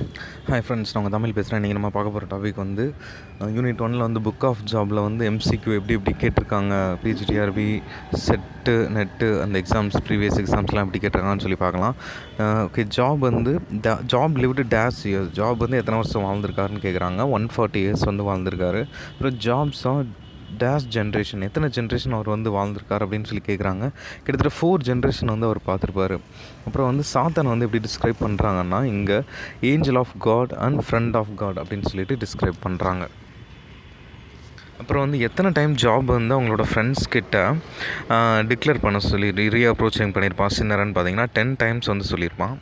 Hi friends, நான் உங்கள் தமிழ் பேசுகிறேன். இன்றைக்கி நம்ம பார்க்க போகிற டாபிக் வந்து யூனிட் 1ல் வந்து புக் ஆஃப் ஜாபில் வந்து எம்சிக்யூ எப்படி கேட்டிருக்காங்க, பிஜிடிஆர்பி, செட்டு, நெட்டு அந்த எக்ஸாம்ஸ், ப்ரீவியஸ் எக்ஸாம்ஸ்லாம் எப்படி கேட்டிருக்காங்கன்னு சொல்லி பார்க்கலாம். ஓகே, ஜாப் வந்து job lived dash years, job வந்து எத்தனை வருஷம் வாழ்ந்திருக்காருன்னு கேட்குறாங்க. 140 இயர்ஸ் வந்து வாழ்ந்திருக்காரு. அப்புறம் ஜாப்ஸாக டேஷ் ஜென்ரேஷன், எத்தனை ஜென்ரேஷன் அவர் வந்து வாழ்ந்திருக்கார் அப்படின்னு சொல்லி கேட்குறாங்க. கிட்டத்தட்ட 4 ஜென்ரேஷன் வந்து அவர் பார்த்துருப்பார். அப்புறம் வந்து சாத்தானை வந்து எப்படி டிஸ்கிரைப் பண்ணுறாங்கன்னா, இங்கே angel of God and friend of God அப்படின்னு சொல்லிட்டு டிஸ்கிரைப் பண்ணுறாங்க. அப்புறம் வந்து எத்தனை டைம் ஜாப் வந்து அவங்களோட ஃப்ரெண்ட்ஸ் கிட்ட டிக்ளேர் பண்ண சொல்லி ரீஅப்ரோச்சிங் பண்ணியிருப்பான் சின்னரன்னு பார்த்தீங்கன்னா 10 டைம்ஸ் வந்து சொல்லியிருப்பான்.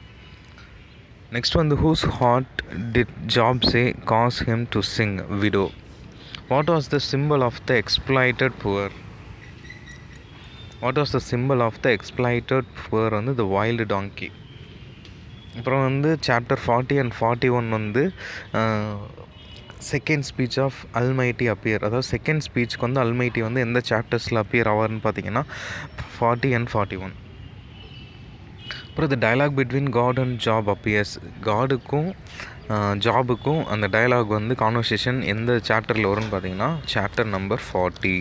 நெக்ஸ்ட் வந்து whose heart did Job say cause him to sing widow. What was the symbol of the exploited poor? What was the symbol of the exploited poor? வந்து the wild donkey. அப்புறம் வந்து chapter 40 and 41 வந்து second speech of almighty appear. அதாவது second ஸ்பீச்சுக்கு வந்து almighty வந்து எந்த சாப்டர்ஸில் appear ஆவார்னு பார்த்தீங்கன்னா 40 and 41. அப்புறம் இந்த dialogue between God and Job appears. காடுக்கும் ஜாபுக்கும் அந்த டயலாக் வந்து கான்வர்சேஷன் எந்த சாப்டரில் வரும்னு பார்த்தீங்கன்னா சாப்டர் நம்பர் 40.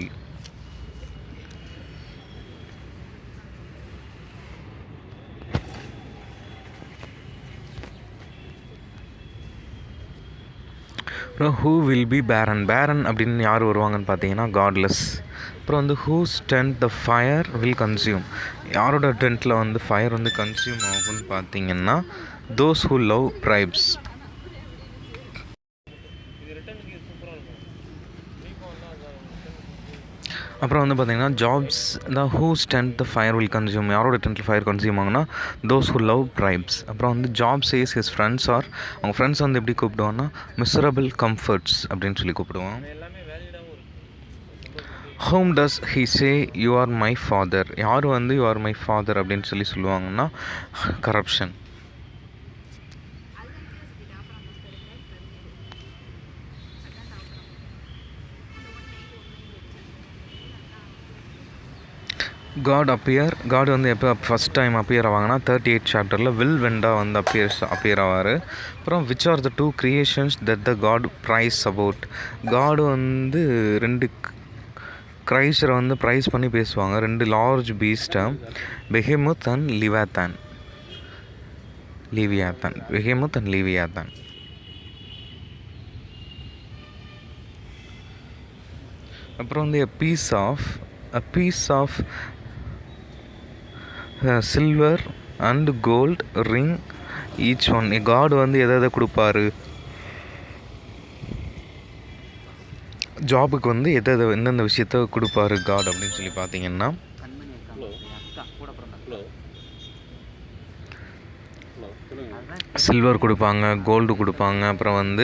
அப்புறம் ஹூ வில் பி பேரன். பேரன் அப்படின்னு யார் வருவாங்கன்னு பார்த்தீங்கன்னா காட்லெஸ். அப்புறம் வந்து whose tent the fire will consume. யாரோட டென்ட்டில் வந்து ஃபயர் வந்து கன்சியூம் ஆகும்னு பார்த்தீங்கன்னா தோஸ் ஹூ லவ் ட்ரைப்ஸ். அப்புறம் வந்து பார்த்திங்கன்னா ஜாப்ஸ் தான் whose tent the fire will consume. யாரோட டென்ட்டில் ஃபயர் கன்சியூம் ஆகுனா தோஸ் ஹூ லவ் ட்ரைப்ஸ். அப்புறம் வந்து Job says his friends are, அவங்க ஃப்ரெண்ட்ஸ் வந்து எப்படி கூப்பிடுவான்னா மிசரபிள் கம்ஃபர்ட்ஸ் அப்படின்னு சொல்லி கூப்பிடுவான். Whom does he say you are my father. யார் வந்து யூ ஆர் மை ஃபாதர் அப்படின்னு சொல்லி சொல்லுவாங்கன்னா கரப்ஷன். God appear. காட் வந்து எப்போ ஃபஸ்ட் டைம் அப்பியர் ஆவாங்கன்னா 38 சாப்டரில் வில் வெண்டா வந்து அப்பியர் ஆவார். அப்புறம் which are the 2 creations that the God praise about. God வந்து 2 கிரைஸ்டரை வந்து ப்ரைஸ் பண்ணி பேசுவாங்க. 2 லார்ஜ் பீஸ்ட்டை, behemoth and leviathan. Behemoth and leviathan. அப்புறம் வந்து a piece of silver and gold ring each one. God வந்து எதை கொடுப்பாரு, ஜாபுக்கு வந்து எந்தெந்த விஷயத்த கொடுப்பாரு காட் அப்படின்னு சொல்லி பார்த்தீங்கன்னா சில்வர் கொடுப்பாங்க, கோல்டு கொடுப்பாங்க. அப்புறம் வந்து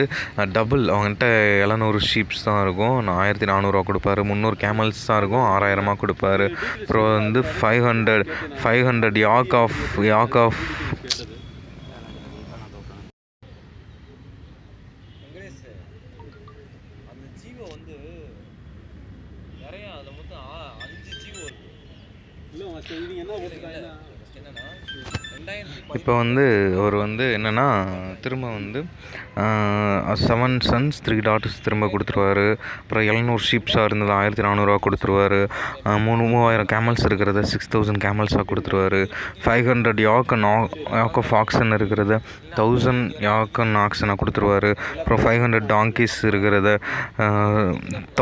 டபுள், அவங்ககிட்ட 700 ஷீப்ஸ் தான் இருக்கும், 1400 கொடுப்பாரு. 300 கேமல்ஸ் தான் இருக்கும், 6000 கொடுப்பாரு. அப்புறம் வந்து 500 யாக் ஆஃப் இப்போ வந்து அவர் வந்து என்னென்னா திரும்ப வந்து 7 sons 3 daughters திரும்ப கொடுத்துருவாரு. அப்புறம் 700 ஷீப்ஸாக இருந்தது 1400 கொடுத்துருவாரு. 3000 கேமல்ஸ் இருக்கிறத 6000 கேமல்ஸாக கொடுத்துருவாரு. 500 யாக் ஆஃப் ஆக்சன் இருக்கிறத 1000 யாக் அண்ட் ஆக்சனாக கொடுத்துருவாரு. அப்புறம் 500 டாங்கிஸ் இருக்கிறத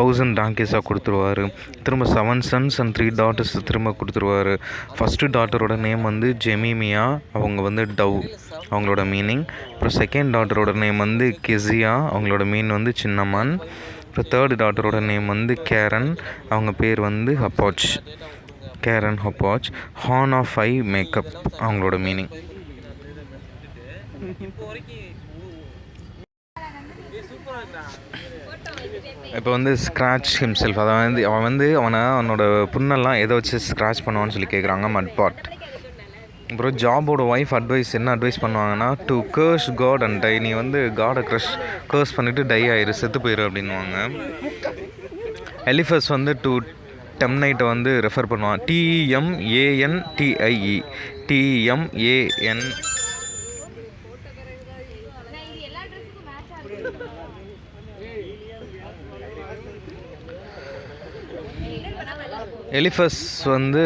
1000 டாங்கிஸாக கொடுத்துருவாரு. திரும்ப 7 sons and 3 daughters திரும்ப கொடுத்துருவாரு. ஃபஸ்ட்டு டாட்டரோட நேம் வந்து ஜெமிமியா, அவங்க வந்து டவ், அவங்களோட மீனிங். அப்புறம் செகண்ட் டாட்டரோட நேம் வந்து கெசியா, அவங்களோட மீன் வந்து சின்னம்மன். அப்புறம் தேர்ட் டாட்டரோட நேம் வந்து கேரன், அவங்க பேர் வந்து ஹப்பாச், கேரன் ஹப்பாச். ஹார்ன் ஆஃப் ஐ மேக்கப், அவங்களோட மீனிங். இப்போ வந்து ஸ்க்ராட்ச் ஹிம்செல்ஃப், அவனோட புண்ணெல்லாம் எதை வச்சு ஸ்க்ராட்ச் பண்ணுவான்னு சொல்லி கேட்குறாங்க, மட் பாட். அப்புறம் ஜாபோட ஒய்ஃப் என்ன அட்வைஸ் பண்ணுவாங்கன்னா to curse God and die. நீ வந்து காடை கர்ஸ் பண்ணிவிட்டு டை ஆயிரு, செத்து போயிரு அப்படின்வாங்க. எலிஃபஸ் வந்து டு டெம்னைட்டை வந்து ரெஃபர் பண்ணுவான், TEMANTIE. எலிஃபஸ் வந்து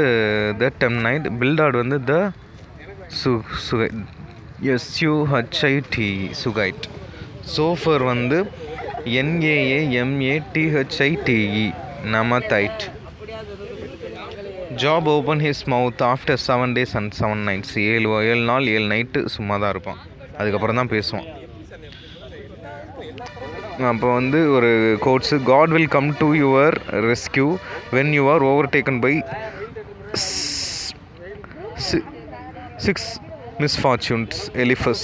த டெம்னைட், பில்டாட் வந்து த SUHIT சுகைட், சோஃபர் வந்து NAAMATHITE Naamathite. Job open his mouth after 7 days and 7 nights. 7 நாள் 7 நைட்டு சும்மா தான் இருப்பான், அதுக்கப்புறம் தான் பேசுவான். அப்போ வந்து ஒரு quotes, God will come to your rescue when you are overtaken by 6 misfortunes. Eliphas,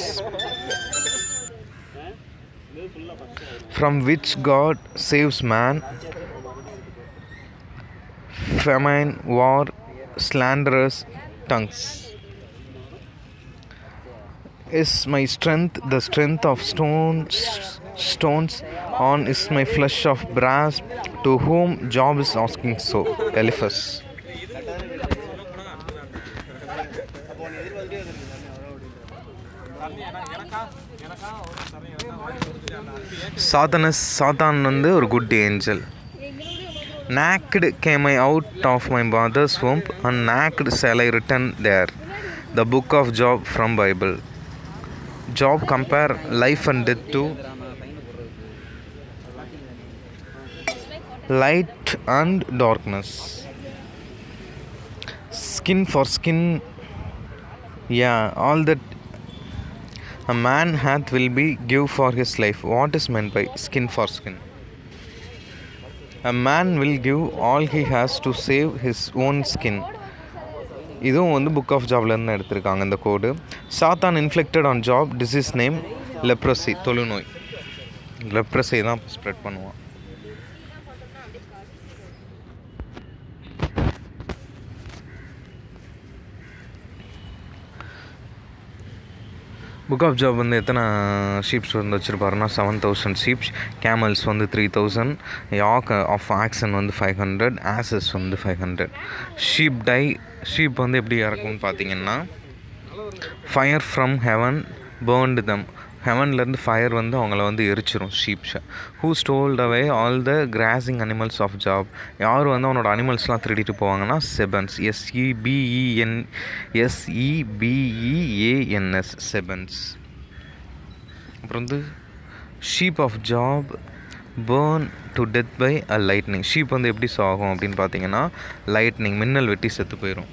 from which God saves man: famine, war, slanderous tongues. Is my strength the strength of stones, on is my flesh of brass, to whom Job is asking so. Eliphas. சாத்தான் வந்து ஒரு good angel. Naked came I out of my mother's womb, and naked shall I return there. The book of Job from Bible. Job compare life and death to light and darkness. Skin for skin, all that a man hath will be give for his life. What is meant by skin for skin? A man will give all he has to save his own skin. இதுவும் வந்து book of ஜாப்லேருந்து எடுத்திருக்காங்க இந்த கோடு. சாத்தான் inflicted on job disease name leprosy, தொழுநோய். Leprosy தான் spread பண்ணுவான். Book of job வந்து எத்தனை ஷீப்ஸ் வந்து வச்சுருப்பாருன்னா 7000 ஷீப்ஸ், கேமல்ஸ் வந்து 3000, யாக் ஆஃப் ஆக்சன் வந்து 500, ஆசஸ் வந்து 500. ஷீப் வந்து எப்படி இறக்கும்னு பார்த்தீங்கன்னா, fire from heaven burned them, ஹெவன்லேருந்து ஃபயர் வந்து அவங்கள வந்து எரிச்சிரும் ஷீப்ஸை. Who stole away all the grazing animals of Job, யார் வந்து அவனோட அனிமல்ஸ்லாம் திருடிட்டு போவாங்கன்னா செபன்ஸ், SEBENS செபன்ஸ். அப்புறம் வந்து sheep of Job burn to death by a lightning. Sheep வந்து எப்படி சாகும் அப்படின்னு பார்த்தீங்கன்னா, லைட்னிங் மின்னல் வெட்டி செத்து போயிடும்.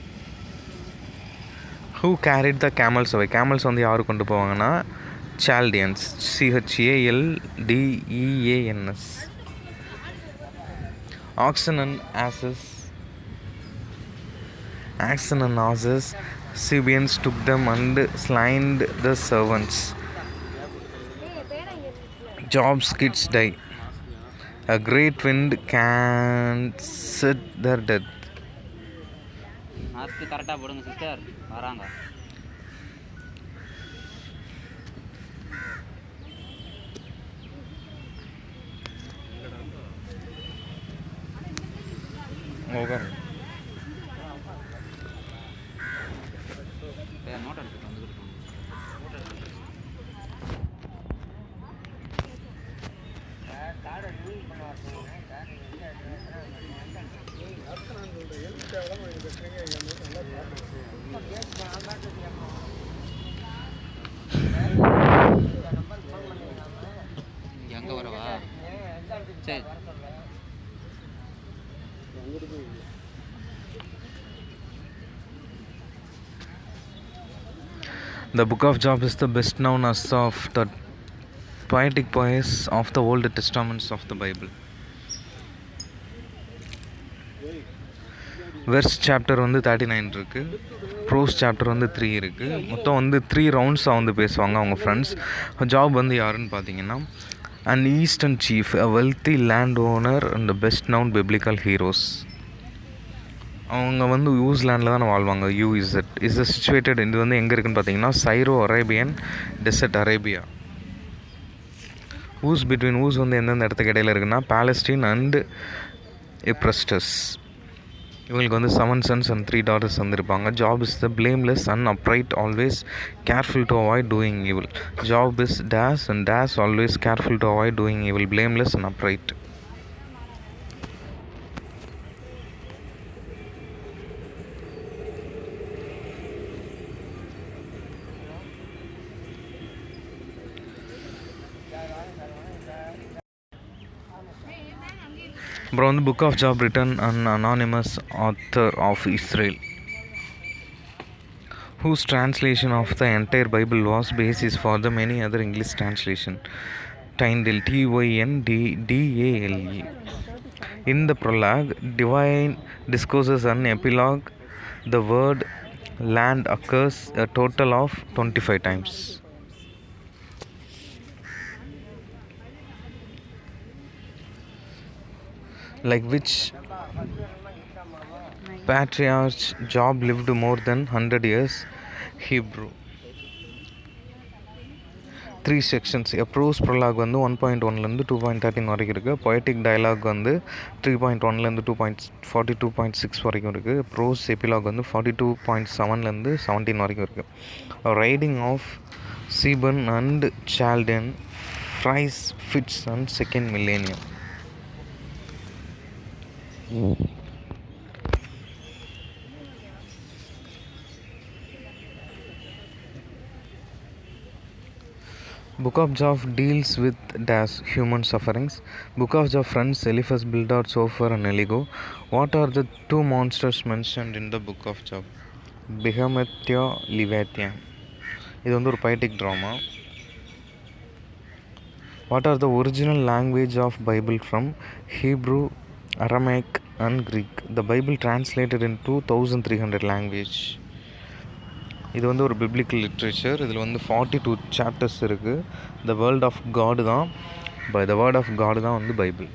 Who carried the camels away, camels வந்து யார் கொண்டு போவாங்கன்னா Chaldeans, CHALDEANS. Oxen and asses, Sabeans took them and slain the servants. Job's kids die. A great wind can't set their death. அதுக்கு கரெக்டாக போடுங்க சிஸ்டர், வராங்க. होगा எங்கே வரவா? சரி. The book of Job is the best known as of the poetic poems of the Old Testaments of the Bible. Verse chapter வந்து 39 இருக்குது, ப்ரோஸ் சாப்டர் வந்து 3 இருக்குது. மொத்தம் வந்து 3 ரவுண்ட்ஸாக வந்து பேசுவாங்க அவங்க ஃப்ரெண்ட்ஸ். ஜாப் வந்து யாருன்னு பார்த்தீங்கன்னா, an eastern chief, a wealthy landowner and the best known biblical heroes. அவங்க வந்து யூஸ்லேண்டில் தான் வாழ்வாங்க. இஸ் சிச்சுவேட்டட், இது வந்து எங்கே இருக்குன்னு பார்த்தீங்கன்னா சைரோ அரேபியன் டெசர்ட், அரேபியா. ஊஸ் வந்து எந்தெந்த இடத்துக்கு இடையில இருக்குன்னா பாலஸ்டீன் அண்ட் எப்ரஸ்டஸ். இவங்களுக்கு வந்து 7 sons and 3 daughters வந்திருப்பாங்க. Job is the blameless and upright, always careful to avoid doing evil. Job is dash and dash, always careful to avoid doing evil, blameless and upright. அப்புறம் வந்து book of Job written and anonymous author of Israel, whose translation of the entire Bible was basis for the many other English translation. Tyndale, Tyndale. In the prologue, divine discourses and epilogue, the word land occurs a total of 25 times. Like which patriarch Job lived more than 100 years? Hebrew. 3 sections. A prose prologue வந்து 1.1லேருந்து 2.13 வரைக்கும் இருக்குது. Poetic dialogue வந்து 3.1லேருந்து 42.6 வரைக்கும் இருக்குது. Pros epilogue வந்து 42.7லேருந்து 17 வரைக்கும் இருக்குது. Raiding of Sabean and Chaldean, fries, fits and second millennium. Book of Job deals with dash human sufferings. Book of Job fronts Eliphaz, Bildad, Zophar and Eligo. What are the two monsters mentioned in the Book of Job? Behemoth, Leviathan. இது வந்து ஒரு poetic drama. What are the original language of Bible from? Hebrew, Aramaic and Greek. The Bible translated in 2300 language. இது வந்து ஒரு biblical literature. இதில் வந்து 42 chapters இருக்குது. The world of காடு தான், த வேர்ட் ஆஃப் காடு தான் வந்து பைபிள்.